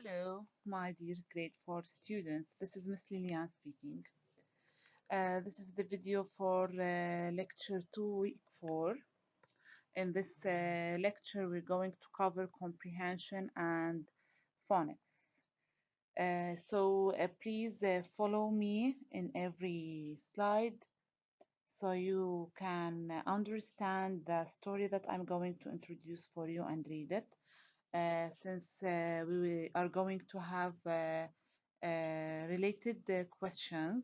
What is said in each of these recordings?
Hello, my dear grade 4 students. This is Miss Lilian speaking. This is the video for lecture 2, week 4. In this lecture, we're going to cover comprehension and phonics. So please follow me in every slide so you can understand the story that I'm going to introduce for you and read it. Since we are going to have related questions.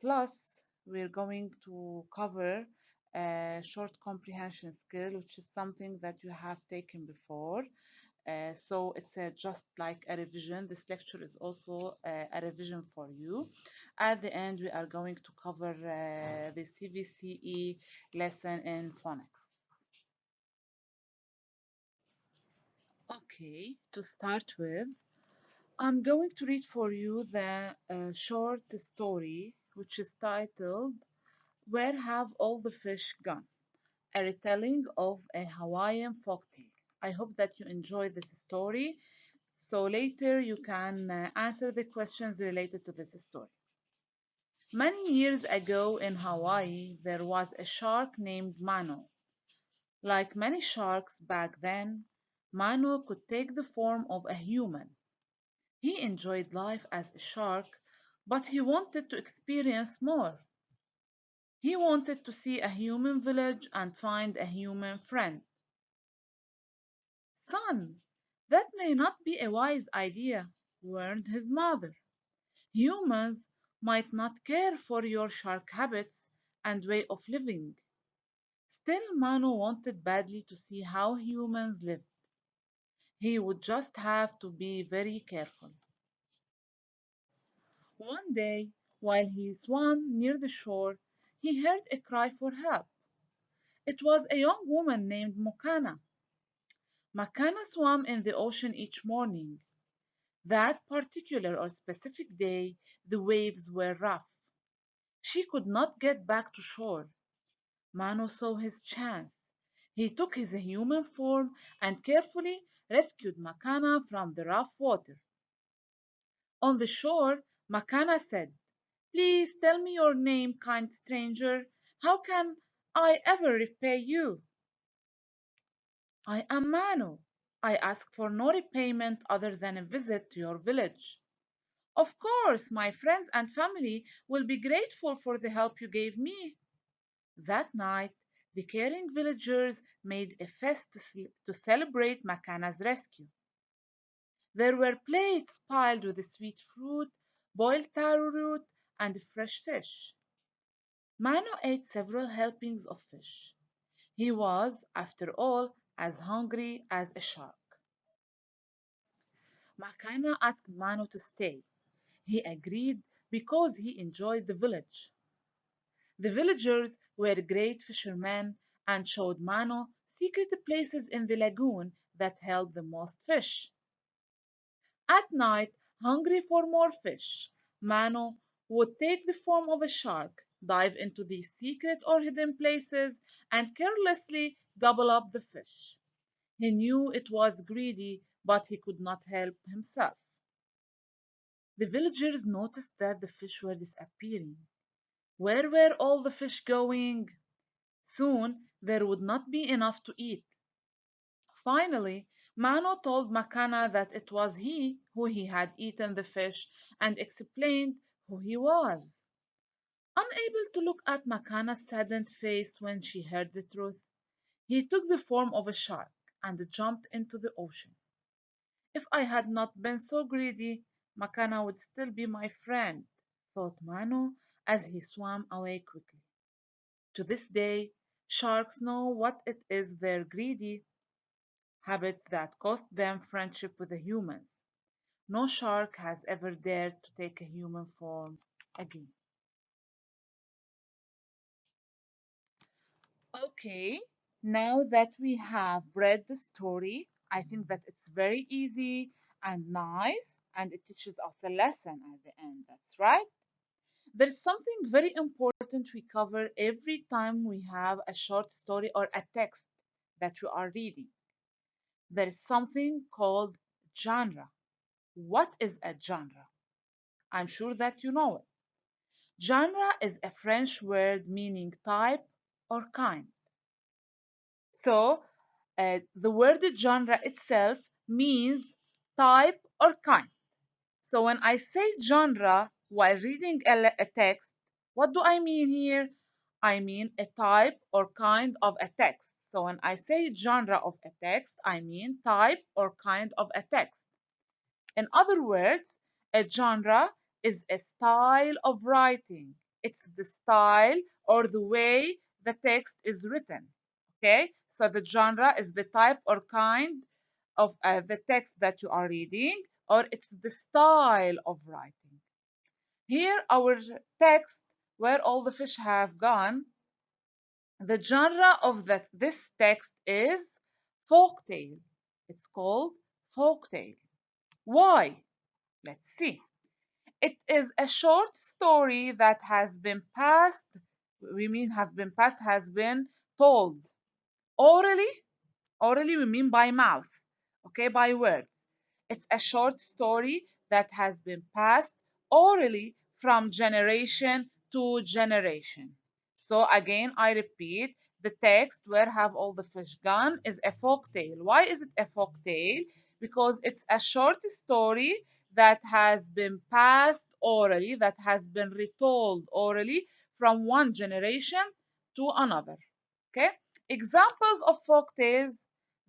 Plus, we're going to cover short comprehension skill, which is something that you have taken before. So it's just like a revision. This lecture is also a revision for you. At the end, we are going to cover the CVCE lesson in phonics. Okay, to start with, I'm going to read for you the short story, which is titled Where Have All the Fish Gone? A retelling of a Hawaiian folktale. I hope that you enjoy this story, so later you can answer the questions related to this story. Many years ago in Hawaii, there was a shark named Mano. Like many sharks back then, Mano could take the form of a human. He enjoyed life as a shark, but he wanted to experience more. He wanted to see a human village and find a human friend. Son, that may not be a wise idea, warned his mother. Humans might not care for your shark habits and way of living. Still, Manu wanted badly to see how humans lived. He would just have to be very careful. One day, while he swam near the shore, he heard a cry for help. It was a young woman named Mokana. Makana swam in the ocean each morning. That particular or specific day, the waves were rough. She could not get back to shore. Mano saw his chance. He took his human form and carefully rescued Makana from the rough water. On the shore, Makana said, "Please tell me your name, kind stranger. How can I ever repay you?" "I am Manu. I ask for no repayment other than a visit to your village." "Of course, my friends and family will be grateful for the help you gave me." That night, the caring villagers made a feast to celebrate Makana's rescue. There were plates piled with sweet fruit, boiled taro root, and fresh fish. Mano ate several helpings of fish. He was, after all, as hungry as a shark. Makana asked Mano to stay. He agreed because he enjoyed the village. The villagers were great fishermen and showed Mano secret places in the lagoon that held the most fish. At night, hungry for more fish, Mano would take the form of a shark, dive into these secret or hidden places, and carelessly gobble up the fish. He knew it was greedy, but he could not help himself. The villagers noticed that the fish were disappearing. Where were all the fish going? Soon there would not be enough to eat. Finally, Mano told Makana that it was he who he had eaten the fish and explained who he was. Unable to look at Makana's saddened face when she heard the truth, he took the form of a shark and jumped into the ocean. If I had not been so greedy, Makana would still be my friend, thought Mano as he swam away quickly. To this day, sharks know what it is they're greedy, habits that cost them friendship with the humans. No shark has ever dared to take a human form again. Okay, now that we have read the story, I think that it's very easy and nice, and it teaches us a lesson at the end. That's right. There's something very important we cover every time we have a short story or a text that we are reading. There is something called genre. What is a genre? I'm sure that you know it. Genre is a French word meaning type or kind. So, the word genre itself means type or kind. So, when I say genre while reading a text, what do I mean here? I mean a type or kind of a text. So, when I say genre of a text, I mean type or kind of a text. In other words, a genre is a style of writing. It's the style or the way the text is written. Okay, so the genre is the type or kind of the text that you are reading, or it's the style of writing. Here, our text, where all the fish have gone, the genre of this text is folktale. It's called folktale. Why? Let's see. It is a short story that has been passed, we mean have been passed, has been told orally. Orally, we mean by mouth, okay, by words. It's a short story that has been passed orally from generation to generation. So, again, I repeat, the text, Where Have All the Fish Gone, is a folk tale. Why is it a folk tale? Because it's a short story that has been passed orally, that has been retold orally from one generation to another. Okay? Examples of folk tales: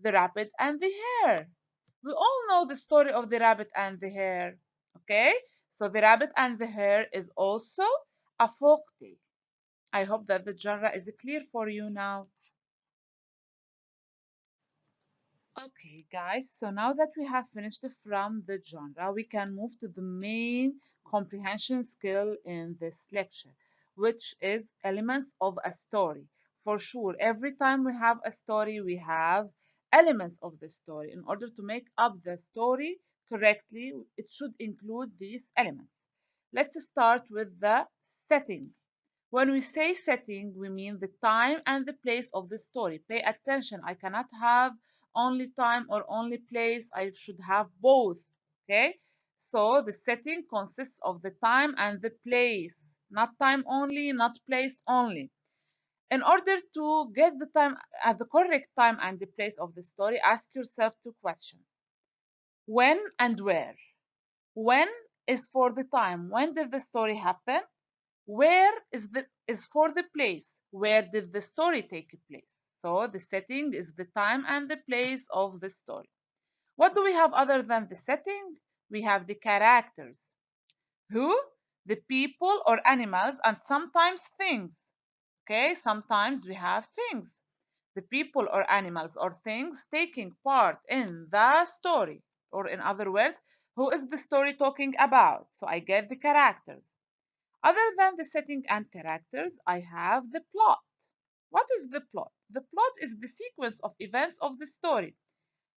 The Rabbit and the Hare. We all know the story of the rabbit and the hare. Okay? So the rabbit and the hare is also a folk tale. I hope that the genre is clear for you now. Okay, guys, so now that we have finished from the genre, we can move to the main comprehension skill in this lecture, which is elements of a story. For sure, every time we have a story, we have elements of the story. In order to make up the story correctly, it should include these elements. Let's start with the setting. When we say setting, we mean the time and the place of the story. Pay attention. I cannot have only time or only place. I should have both. Okay? So the setting consists of the time and the place. Not time only, not place only. In order to get the time at the correct time and the place of the story, ask yourself two questions. When and where? When is for the time. When did the story happen? Where is for the place. Where did the story take place? So the setting is the time and the place of the story. What do we have other than the setting? We have the characters. Who? The people or animals and sometimes things. Okay, sometimes we have things. The people or animals or things taking part in the story. Or in other words, who is the story talking about? So I get the characters. Other than the setting and characters, I have the plot. What is the plot? The plot is the sequence of events of the story.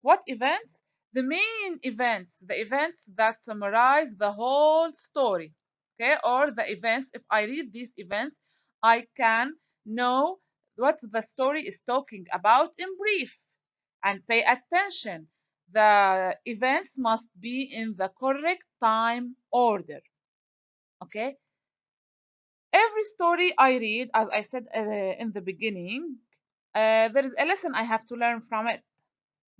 What events? The main events, the events that summarize the whole story. Okay, or the events, if I read these events, I can know what the story is talking about in brief and pay attention. The events must be in the correct time order. Okay, every story I read, as I said in the beginning, there is a lesson I have to learn from it.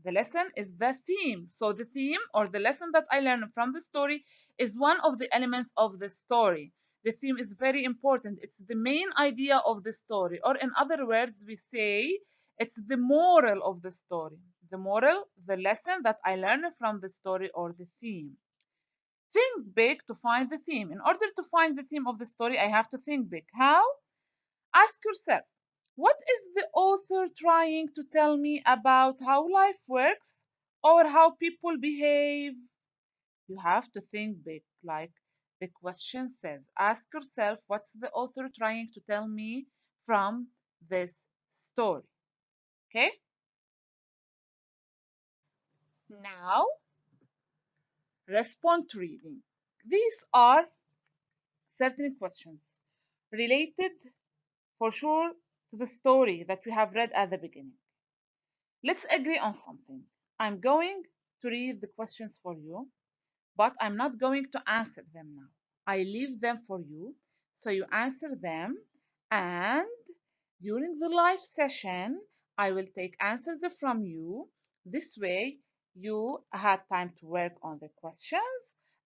The lesson is the theme. So, the theme or the lesson that I learn from the story is one of the elements of the story. The theme is very important. It's the main idea of the story. Or, in other words, we say it's the moral of the story. The moral, the lesson that I learn from the story or the theme. Think big to find the theme. In order to find the theme of the story, I have to think big. How? Ask yourself, what is the author trying to tell me about how life works or how people behave? You have to think big, like the question says. Ask yourself, what's the author trying to tell me from this story? Okay? Now, respond to reading. These are certain questions related for sure to the story that we have read at the beginning. Let's agree on something. I'm going to read the questions for you. but I'm not going to answer them now. I leave them for you. So you answer them, and during the live session, I will take answers from you. This way, you had time to work on the questions,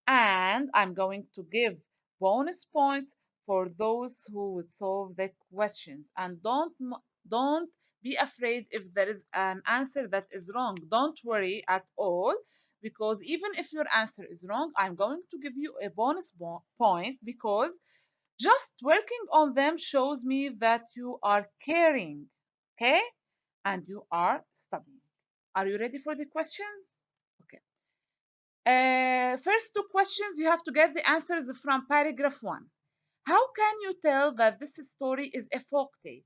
and I'm going to give bonus points for those who would solve the questions. And don't be afraid if there is an answer that is wrong. Don't worry at all, because even if your answer is wrong, I'm going to give you a bonus point, because just working on them shows me that you are caring, okay? And you are studying. Are you ready for the questions? Okay. First two questions, you have to get the answers from paragraph one. How can you tell that this story is a folk tale?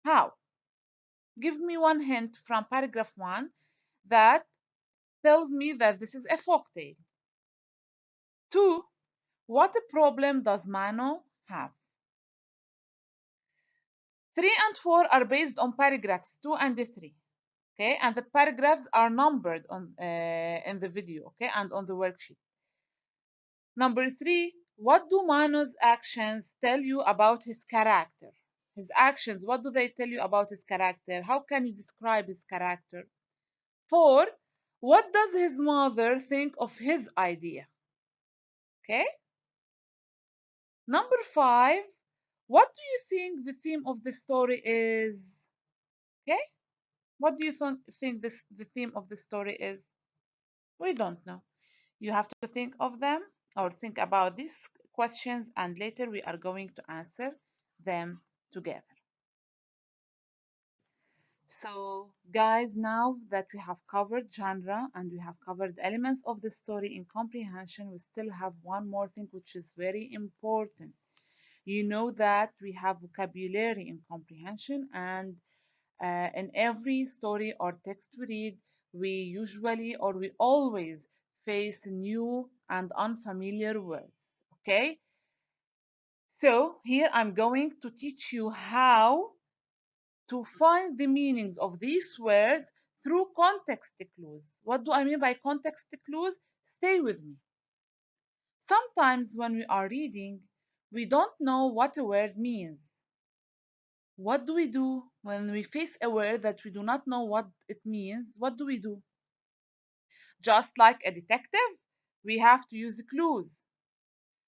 How? Give me one hint from paragraph one that tells me that this is a folk tale. Two, what problem does Mano have? Three and four are based on paragraphs two and three. Okay, and the paragraphs are numbered on in the video, okay, and on the worksheet. Number three, what do Mano's actions tell you about his character? His actions, what do they tell you about his character? How can you describe his character? Four, what does his mother think of his idea? Okay. Number five, what do you think the theme of the story is? Okay. What do you think the theme of the story is? We don't know. You have to think of them or think about these questions, and later we are going to answer them together. So, guys, now that we have covered genre and we have covered elements of the story in comprehension, we still have one more thing which is very important. You know that we have vocabulary in comprehension, and in every story or text we read, we usually or we always face new and unfamiliar words. Okay, so here I'm going to teach you how to find the meanings of these words through context clues. What do I mean by context clues? Stay with me. Sometimes when we are reading, we don't know what a word means. What do we do when we face a word that we do not know what it means? What do we do? Just like a detective, we have to use clues.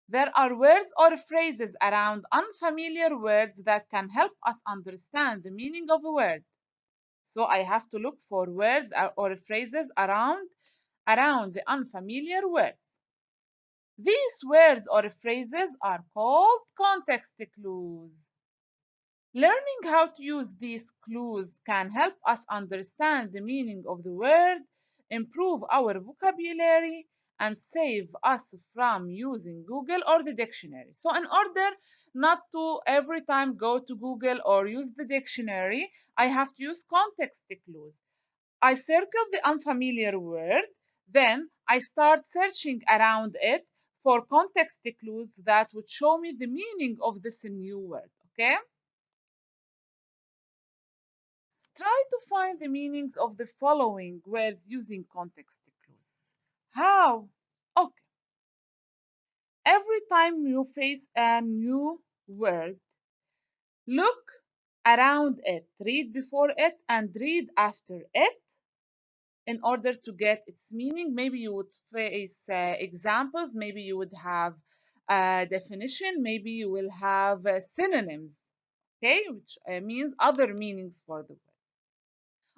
There are words or phrases around unfamiliar words that can help us understand the meaning of a word. So I have to look for words or phrases around the unfamiliar words. These words or phrases are called context clues. Learning how to use these clues can help us understand the meaning of the word, improve our vocabulary, and save us from using Google or the dictionary. So, in order not to every time go to Google or use the dictionary, I have to use context clues. I circle the unfamiliar word, then I start searching around it for context clues that would show me the meaning of this new word. Okay? Try to find the meanings of the following words using context clues. How? Okay. Every time you face a new word, look around it, read before it, and read after it in order to get its meaning. Maybe you would face examples, maybe you would have a definition, maybe you will have synonyms, okay, which means other meanings for the word.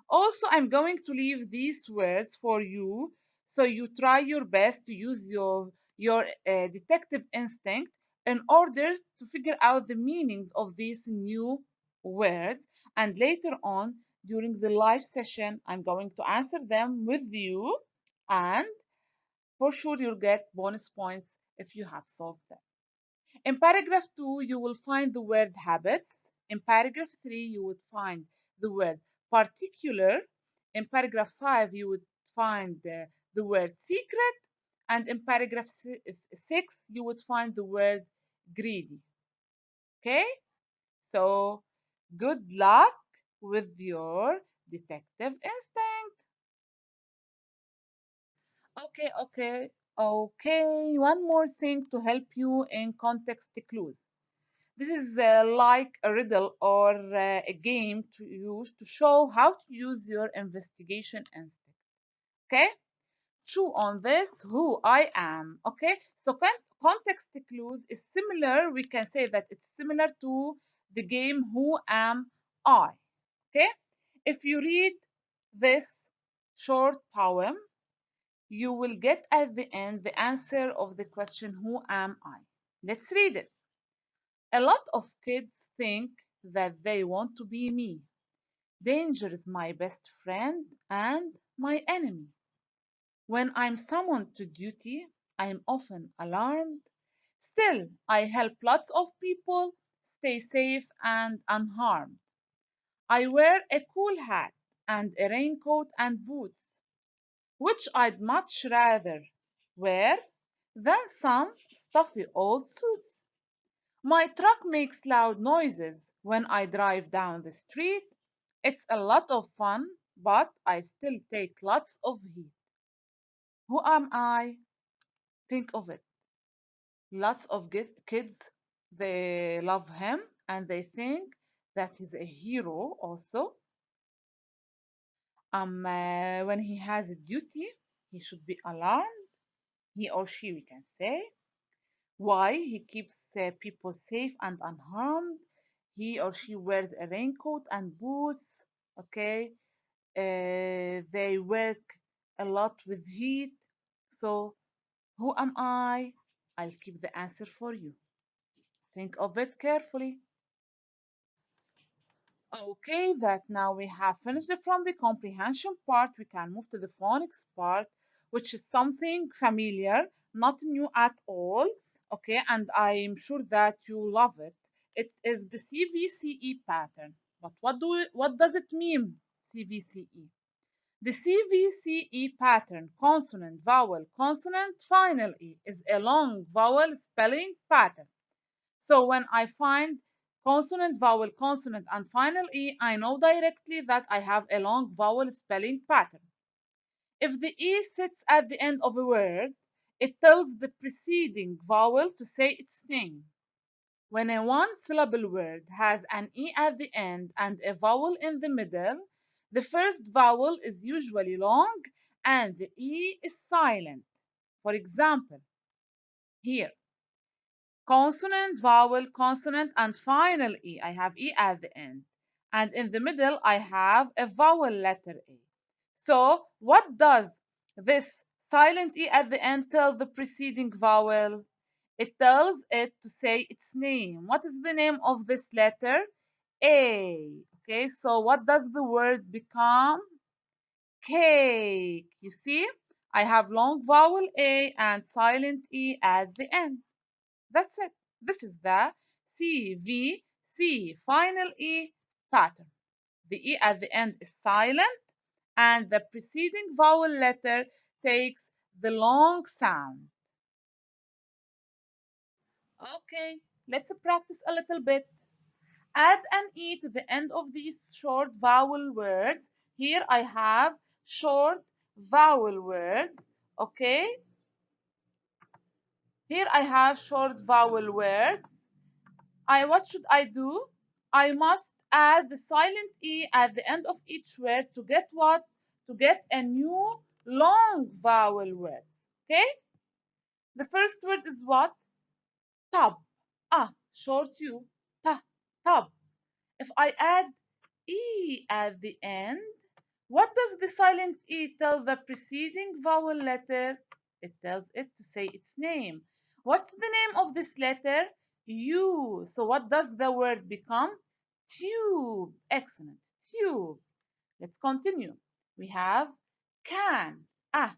Also, I'm going to leave these words for you, so you try your best to use your detective instinct in order to figure out the meanings of these new words. And later on, during the live session, I'm going to answer them with you, and for sure you'll get bonus points if you have solved them. In paragraph 2, you will find the word habits. In paragraph 3, you would find the word particular. In paragraph 5, you would find the word secret. And in paragraph 6, you would find the word greedy. Okay? So, good luck with your detective instinct. Okay, okay. Okay, one more thing to help you in context clues. This is like a riddle or a game to use to show how to use your investigation instinct. Okay? Chew on this who I am. Okay? So context clues is similar. We can say that it's similar to the game Who Am I? Okay? If you read this short poem, you will get at the end the answer of the question Who am I? Let's read it. A lot of kids think that they want to be me. Danger is my best friend and my enemy. When I'm summoned to duty, I am often alarmed. Still, I help lots of people stay safe and unharmed. I wear a cool hat and a raincoat and boots, which I'd much rather wear than some stuffy old suits. My truck makes loud noises when I drive down the street. It's a lot of fun, but I still take lots of heat. Who am I? Think of it. Lots of kids, they love him and they think that he's a hero also. When he has a duty, he should be alarmed, he or she, we can say. Why? He keeps people safe and unharmed. He or she wears a raincoat and boots. Okay. They work a lot with heat. So, who am I? I'll keep the answer for you. Think of it carefully. Okay, that now we have finished from the comprehension part, we can move to the phonics part, which is something familiar, not new at all. Okay, and I'm sure that you love it. It is the CVCE pattern. But what does it mean, CVCE? The CVCE pattern, consonant, vowel, consonant, final E, is a long vowel spelling pattern. So when I find consonant, vowel, consonant, and final E, I know directly that I have a long vowel spelling pattern. If the E sits at the end of a word, it tells the preceding vowel to say its name. When a one-syllable word has an E at the end and a vowel in the middle, the first vowel is usually long and the E is silent. For example, here, consonant, vowel, consonant, and final E. I have E at the end. And in the middle, I have a vowel letter A. So, what does this silent E at the end tell the preceding vowel? It tells it to say its name. What is the name of this letter? A. Okay, so what does the word become? Cake. You see, I have long vowel A and silent E at the end. That's it. This is the CVC, final E pattern. The E at the end is silent and the preceding vowel letter takes the long sound. Okay, let's practice a little bit. Add an E to the end of these short vowel words. Here I have short vowel words. Okay, here I have short vowel words. What should I do? I must add the silent E at the end of each word to get what? To get a new long vowel word. Okay? The first word is what? Tub. Ah, short U. Ta, tub. If I add E at the end, what does the silent E tell the preceding vowel letter? It tells it to say its name. What's the name of this letter? U. So what does the word become? Tube. Excellent. Tube. Let's continue. We have can. Ah,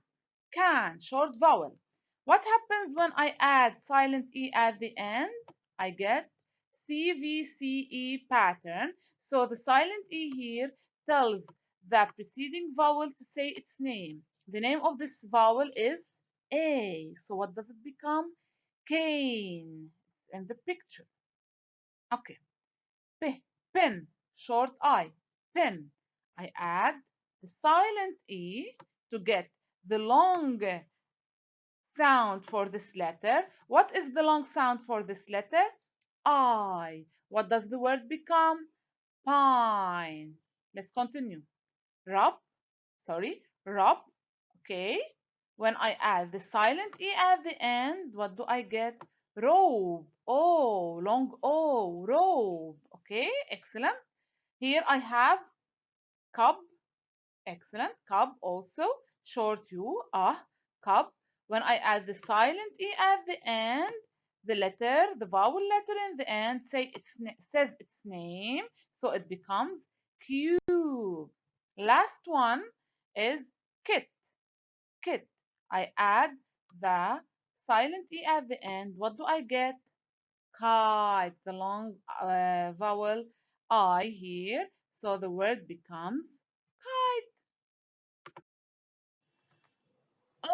can, short vowel. What happens when I add silent E at the end? I get CVCE pattern. So the silent E here tells the preceding vowel to say its name. The name of this vowel is A. So what does it become? Cane. In the picture. Okay. P, pin, short I, pin. I add the silent E to get the long sound for this letter. What is the long sound for this letter? I. What does the word become? Pine. Let's continue. Rub, sorry, rub. Okay. When I add the silent E at the end, what do I get? Robe. Oh, long O, robe. Okay, excellent. Here I have cup. Excellent. Cup also. Short U. Cup. When I add the silent E at the end, the vowel letter in the end, says its name, so it becomes cube. Last one is kit. Kit. I add the silent E at the end. What do I get? Kite, the long vowel I here. So the word becomes kite.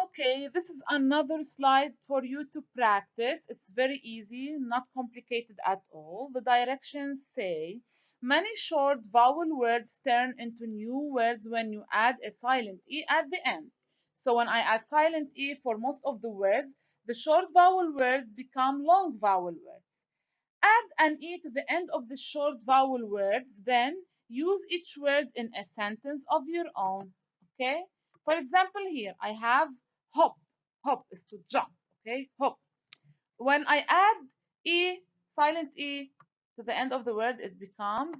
Okay, this is another slide for you to practice. It's very easy, not complicated at all. The directions say many short vowel words turn into new words when you add a silent E at the end. So when I add silent E for most of the words, the short vowel words become long vowel words. Add an E to the end of the short vowel words, then use each word in a sentence of your own. Okay? For example, here I have hop. Hop is to jump. Okay? Hop. When I add E, silent E, to the end of the word, it becomes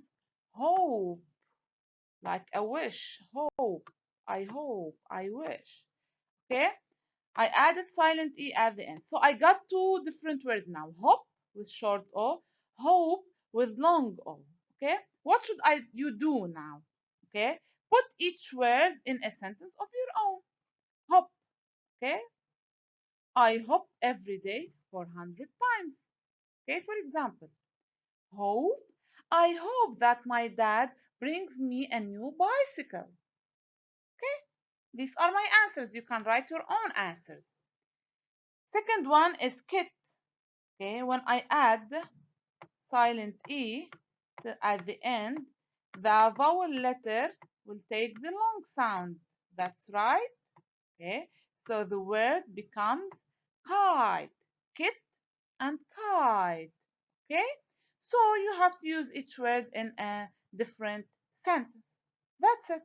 hope, like a wish. Hope. I hope. I wish. Okay? I added silent E at the end. So I got two different words now. Hope with short O, hope with long O. Okay? What should you do now? Okay? Put each word in a sentence of your own. Hope. Okay? I hop every day 400 times. Okay? For example, hope. I hope that my dad brings me a new bicycle. Okay? These are my answers. You can write your own answers. Second one is kit. Okay, when I add silent E at the end, the vowel letter will take the long sound. That's right. Okay, so the word becomes kite, kit and kite. Okay, so you have to use each word in a different sentence. That's it.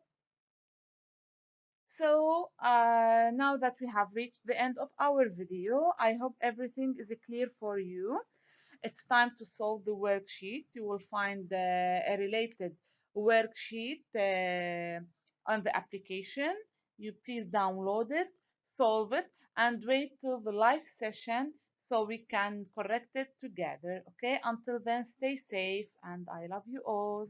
So now that we have reached the end of our video, I hope everything is clear for you. It's time to solve the worksheet. You will find a related worksheet on the application. You please download it, solve it, and wait till the live session so we can correct it together. Okay, until then, stay safe and I love you all.